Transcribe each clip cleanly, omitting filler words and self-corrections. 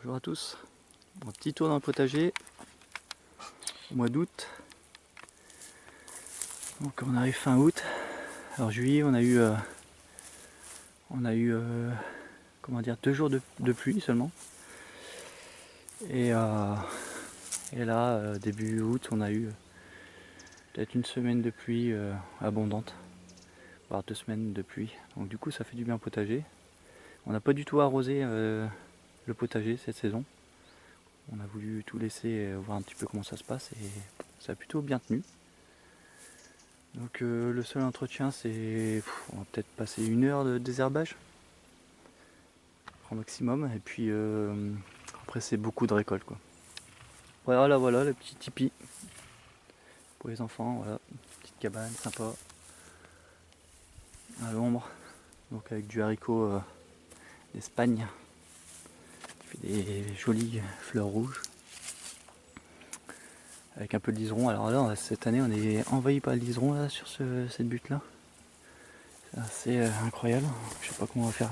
Bonjour à tous, un petit tour dans le potager au mois d'août. Donc on arrive fin août. Alors juillet on a eu comment dire 2 jours de pluie seulement. Et là début août on a eu peut-être une semaine de pluie abondante, voire 2 semaines de pluie. Donc du coup ça fait du bien au potager. On n'a pas du tout arrosé le potager cette saison. On a voulu tout laisser voir un petit peu comment ça se passe et ça a plutôt bien tenu. Donc le seul entretien c'est, on va peut-être passer 1 heure de désherbage au maximum et puis après c'est beaucoup de récolte quoi. Voilà le petit tipi pour les enfants, voilà, petite cabane sympa à l'ombre, donc avec du haricot d'Espagne qui fait des jolies fleurs rouges. Avec un peu de liseron. Alors là, cette année, on est envahi par le liseron là, sur cette butte là. C'est assez incroyable. Je sais pas comment on va faire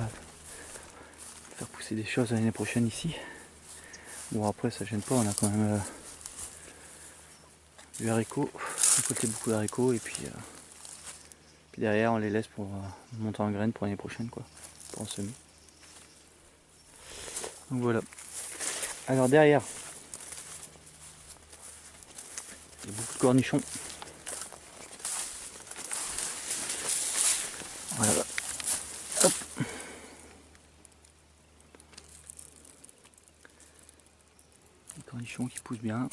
pousser des choses l'année prochaine ici. Bon, après, ça gêne pas. On a quand même du haricot. On récolter beaucoup d'haricots et puis derrière, on les laisse pour monter en graines pour l'année prochaine, quoi, pour en semer. Donc voilà. Alors derrière, il y a beaucoup de cornichons. Voilà. Hop. Les cornichons qui poussent bien.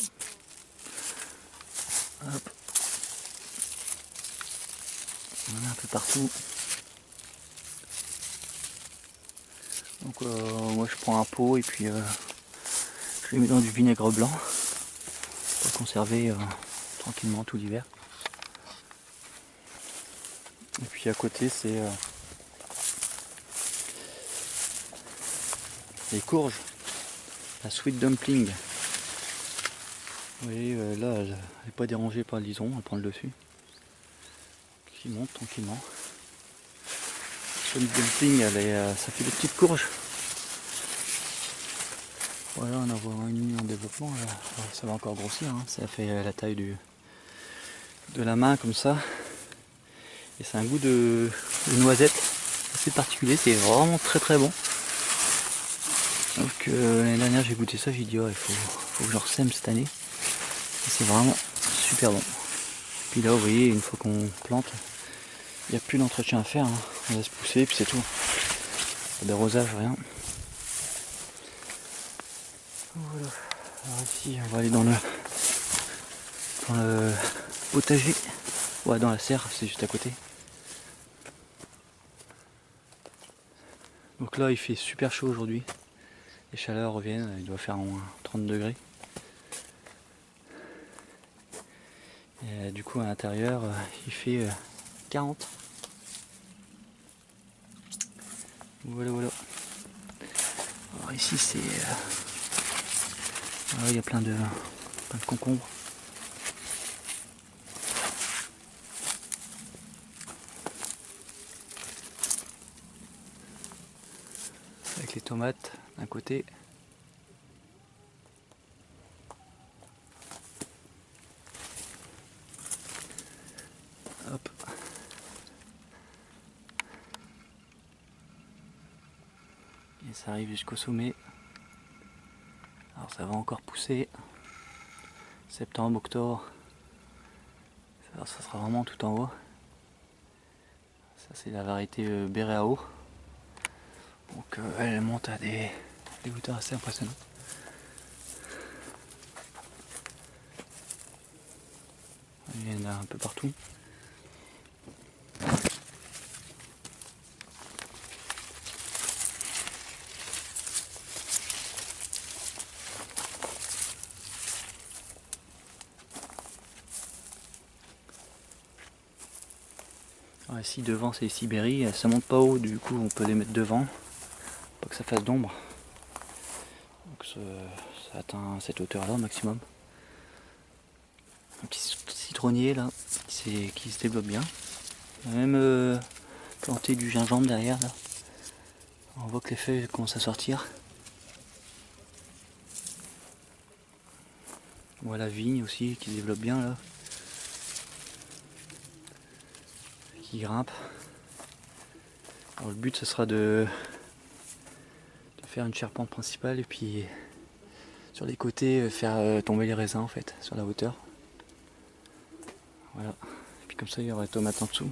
Hop. On en a un peu partout. Donc moi je prends un pot et puis je les mets dans du vinaigre blanc pour conserver tranquillement tout l'hiver. Et puis à côté c'est les courges, la sweet dumpling. Vous voyez là elle n'est pas dérangée par le liseron, elle prend le dessus. Qui monte tranquillement. La sweet dumpling ça fait des petites courges. Voilà, on en voit une en développement, là. Ça va encore grossir, hein. Ça fait la taille de la main comme ça. Et c'est un goût de noisette assez particulier, c'est vraiment très très bon. Donc l'année dernière j'ai goûté ça, j'ai dit oh, il faut que je ressème cette année. Et c'est vraiment super bon. Puis là vous voyez, une fois qu'on plante, il n'y a plus d'entretien à faire, hein. On laisse pousser et puis c'est tout. Pas d'arrosage, rien. Voilà. Alors ici on va aller dans le potager. Ouais, dans la serre, c'est juste à côté. Donc là il fait super chaud aujourd'hui. Les chaleurs reviennent, il doit faire au moins 30 degrés. Et du coup à l'intérieur il fait 40. Voilà. Alors ici c'est il y a plein de concombres. Avec les tomates d'un côté. Hop. Et ça arrive jusqu'au sommet. Alors ça va encore pousser. Septembre, octobre. Alors ça sera vraiment tout en haut. Ça c'est la variété Béréao. Donc elle monte à des hauteurs assez impressionnantes. Il y en a un peu partout. Alors ici devant c'est les Sibéries, ça monte pas haut, du coup on peut les mettre devant, pas que ça fasse d'ombre. Donc ça atteint cette hauteur là au maximum. Un petit citronnier là qui se développe bien. On a même planté du gingembre derrière là. On voit que les feuilles commencent à sortir. On voit la vigne aussi qui se développe bien là. Qui grimpe. Alors le but ce sera de faire une charpente principale et puis sur les côtés faire tomber les raisins en fait sur la hauteur. Voilà. Et puis comme ça il y aura les tomates en dessous.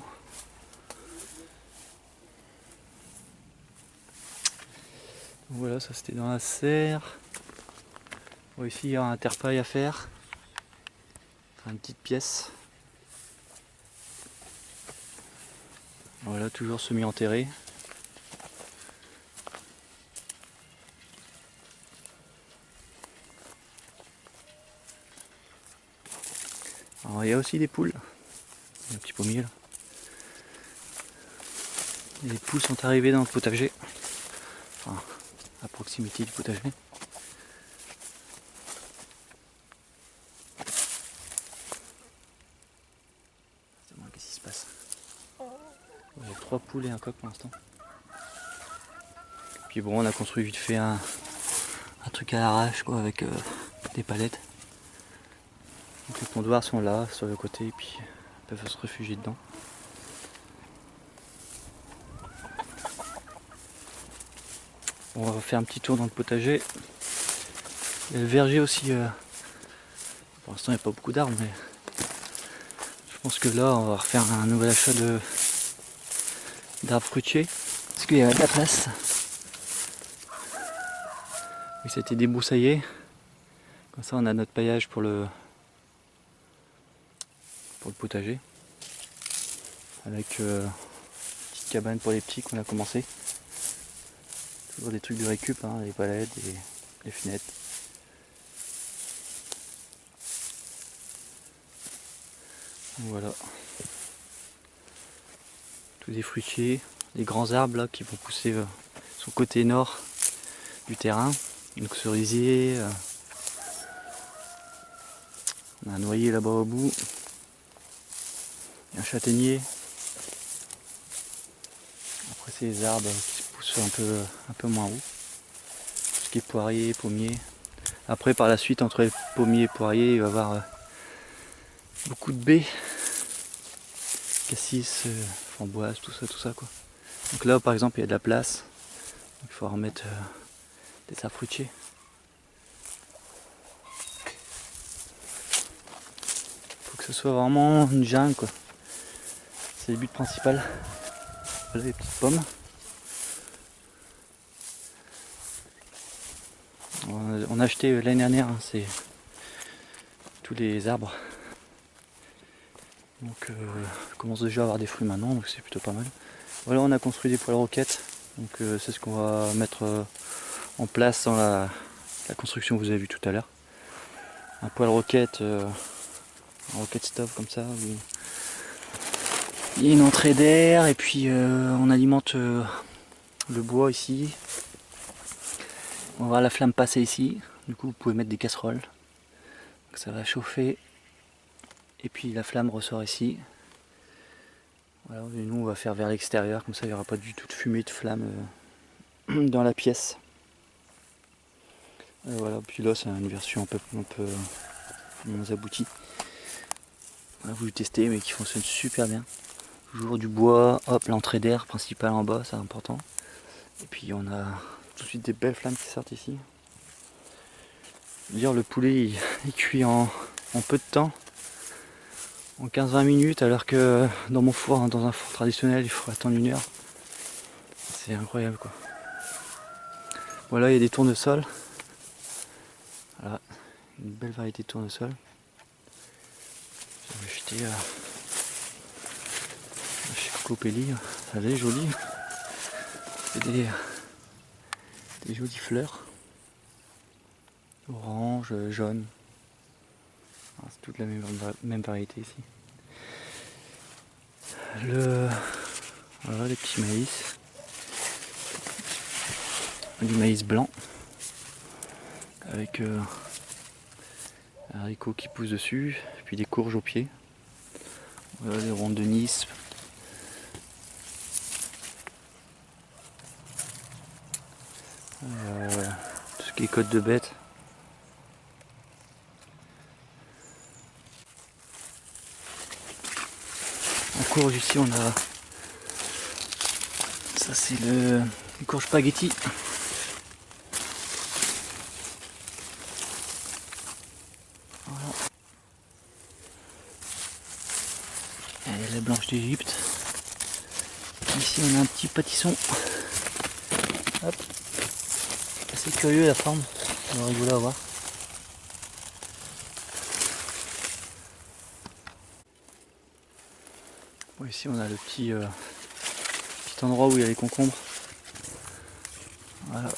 Voilà, ça c'était dans la serre. Bon, ici il y aura un terre-paille à faire. Enfin, une petite pièce. Voilà, toujours semi-enterré. Alors il y a aussi des poules. Il y a un petit pommier là. Les poules sont arrivées dans le potager. Enfin, à proximité du potager. Qu'est-ce qui se passe? Il y a 3 poules et un coq pour l'instant. Puis bon, on a construit vite fait un truc à l'arrache quoi, avec des palettes. Donc les pondoirs sont là sur le côté et puis ils peuvent se réfugier dedans. On va faire un petit tour dans le potager. Il y a le verger aussi. Pour l'instant il n'y a pas beaucoup d'arbres, mais je pense que là on va refaire un nouvel achat d'arbres fruitiers. Parce qu'il y a de la place. Oui, ça a été débroussaillé. Comme ça on a notre paillage pour le potager. Avec une petite cabane pour les petits qu'on a commencé. Toujours des trucs de récup, hein, les palettes, les fenêtres. Voilà. Tous des fruitiers, des grands arbres là qui vont pousser sur le côté nord du terrain. Donc cerisier, on a un noyer là-bas au bout, un châtaignier. Après c'est les arbres qui se poussent un peu moins haut. Tout ce qui est poirier, pommier. Après par la suite entre les pommiers et poiriers il va y avoir beaucoup de baies. Cassis, framboise, tout ça quoi. Donc là par exemple il y a de la place. Donc, il faut remettre des arbres fruitiers. Faut que ce soit vraiment une jungle quoi. C'est le but principal. Voilà les petites pommes. On a acheté l'année dernière, hein, c'est tous les arbres. Donc on commence déjà à avoir des fruits maintenant, donc c'est plutôt pas mal. Voilà, on a construit des poêles roquettes. Donc c'est ce qu'on va mettre en place dans la construction que vous avez vu tout à l'heure. Un poêle roquette, un roquette stove comme ça. Où il y a une entrée d'air et puis on alimente le bois ici. On va voir la flamme passer ici. Du coup vous pouvez mettre des casseroles. Donc, ça va chauffer. Et puis la flamme ressort ici. Voilà, et nous on va faire vers l'extérieur, comme ça il n'y aura pas du tout de fumée, de flamme dans la pièce. Et voilà, puis là c'est une version un peu moins aboutie. On a voulu tester mais qui fonctionne super bien. Toujours du bois, hop, l'entrée d'air principale en bas, c'est important. Et puis on a tout de suite des belles flammes qui sortent ici. Dire le poulet il cuit en peu de temps. En 15-20 minutes, alors que dans mon four, dans un four traditionnel, il faut attendre 1 heure. C'est incroyable quoi. Voilà, il y a des tournesols. Voilà, une belle variété de tournesols. J'avais acheté chez Cocopelli. Elle est jolie. C'est des jolies fleurs. Orange, jaune. C'est toute la même variété ici. Voilà les petits maïs. Du maïs blanc. Avec haricots qui poussent dessus. Et puis des courges au pied. Voilà les rondes de Nice. Tout ce qui est côte de bête. courges ici, on a... Ça c'est les courges spaghetti. Voilà. Et la blanche d'Égypte. Ici on a un petit pâtisson. Hop. Assez curieux la forme, on va rigoler à voir. Bon, ici on a le petit endroit où il y a les concombres. Voilà.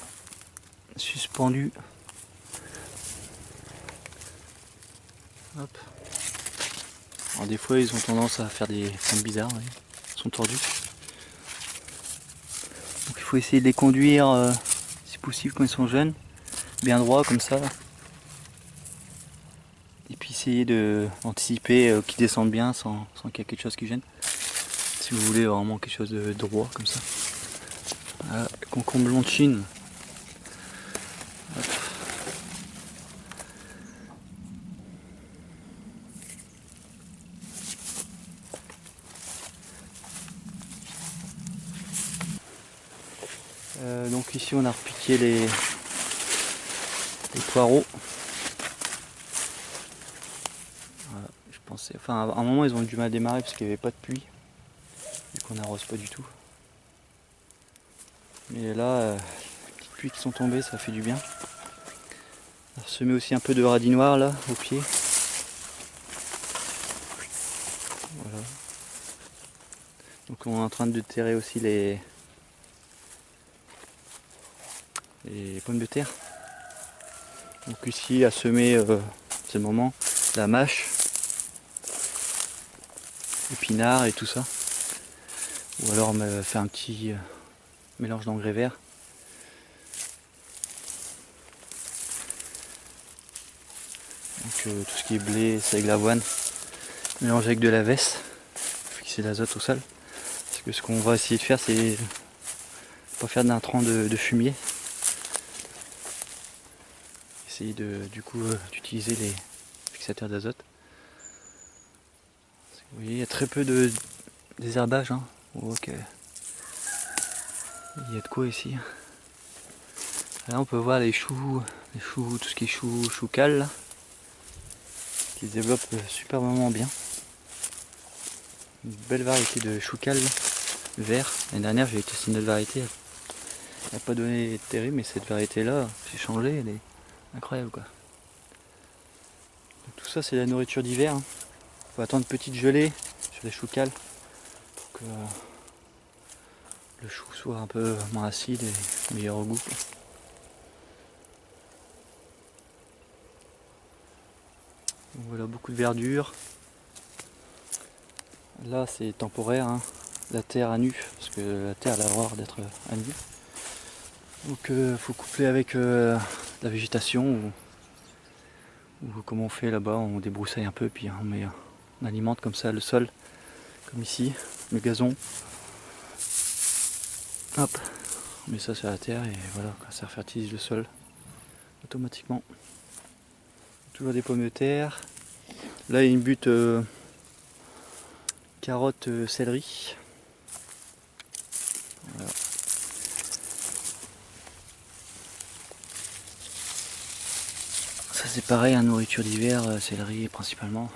Suspendus. Hop. Alors des fois ils ont tendance à faire des formes bizarres, ouais. Ils sont tordus. Donc il faut essayer de les conduire si possible quand ils sont jeunes, bien droits comme ça. Et puis essayer d'anticiper qu'ils descendent bien sans qu'il y ait quelque chose qui gêne. Si vous voulez vraiment quelque chose de droit comme ça. Voilà, concombre long de Chine. Hop. Donc ici on a repiqué les poireaux. Voilà, je pensais, enfin à un moment ils ont eu du mal à démarrer parce qu'il n'y avait pas de pluie, vu qu'on n'arrose pas du tout. Mais là, les petites pluies qui sont tombées, ça fait du bien. On semer aussi un peu de radis noir là au pied. Voilà. Donc on est en train de terrer aussi les pommes de terre. Donc ici à semer, c'est le moment, la mâche, épinards et tout ça. Ou alors me faire un petit mélange d'engrais verts. Donc tout ce qui est blé, seigle, avoine, mélangé avec de la veste, fixer l'azote au sol. Parce que ce qu'on va essayer de faire, c'est pas faire d'intrants de fumier. Essayer du coup d'utiliser les fixateurs d'azote. Vous voyez, il y a très peu de désherbage. Hein. On voit qu'il y a de quoi ici. Là on peut voir les choux, tout ce qui est chou cal là, qui se développe superbement bien. Une belle variété de chou cal vert. L'année dernière j'ai testé une autre variété. Elle n'a pas donné terrible, mais cette variété là, j'ai changé, elle est incroyable quoi. Donc, tout ça c'est la nourriture d'hiver. Hein. Faut attendre une petite gelée sur les choux cal pour que le chou soit un peu moins acide et meilleur au goût. Donc, voilà, beaucoup de verdure. Là c'est temporaire, hein. La terre à nu, parce que la terre elle a le droit d'être à nu. Donc faut coupler avec la végétation ou comme on fait là-bas, on débroussaille un peu puis on alimente comme ça le sol, comme ici, le gazon. Hop, on met ça sur la terre et voilà, ça fertilise le sol automatiquement. Toujours des pommes de terre. Là il y a une butte carottes, céleri. Voilà. Ça c'est pareil, hein, nourriture d'hiver, céleri principalement.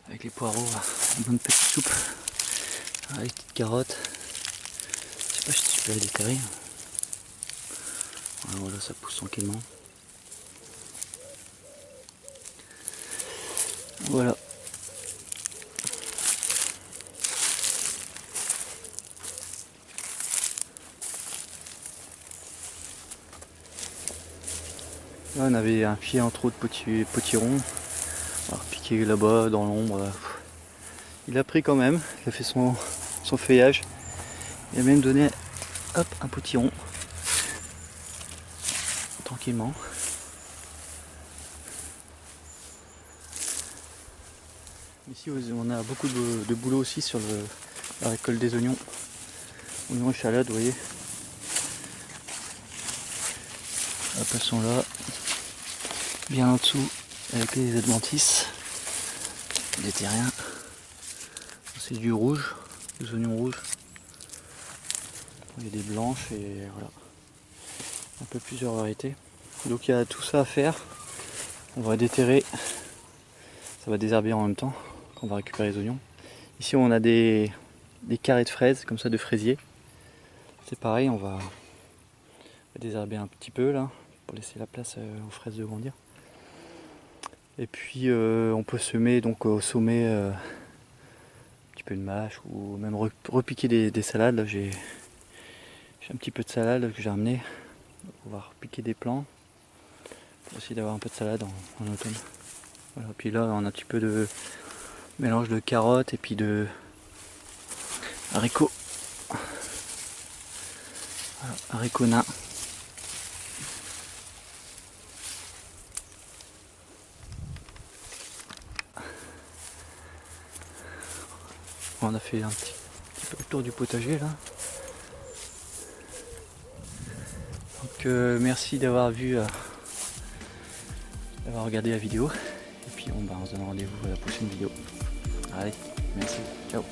Avec les poireaux, une bonne petite soupe. Ah, les petites carottes. Je sais pas si tu peux les déterrer. Voilà, ça pousse tranquillement. Voilà. Là on avait un pied en trop de potirons. Alors piqué là-bas dans l'ombre. Il a pris quand même, il a fait son feuillage. Il a même donné hop, un potiron. Tranquillement. Ici on a beaucoup de boulot aussi sur la récolte des oignons. Oignons échalotes, vous voyez. Hop, elles sont là. Bien en dessous avec les adventices. Les terriens. c'est du rouge, des oignons rouges. Il y a des blanches et voilà. Un peu plusieurs variétés. Donc il y a tout ça à faire. On va déterrer. Ça va désherber en même temps quand on va récupérer les oignons. Ici on a des carrés de fraises, comme ça, de fraisiers. C'est pareil, on va désherber un petit peu là, pour laisser la place aux fraises de grandir. Et puis on peut semer donc au sommet un petit peu de mâche ou même repiquer des salades. Là j'ai un petit peu de salade que j'ai ramené. On va repiquer des plants pour essayer d'avoir un peu de salade en automne. Voilà, puis là on a un petit peu de mélange de carottes et puis de haricots. Voilà, haricots nains. On a fait un petit peu le tour du potager là. Donc merci d'avoir d'avoir regardé la vidéo. Et puis on se donne rendez-vous à la prochaine vidéo. Allez, merci, ciao.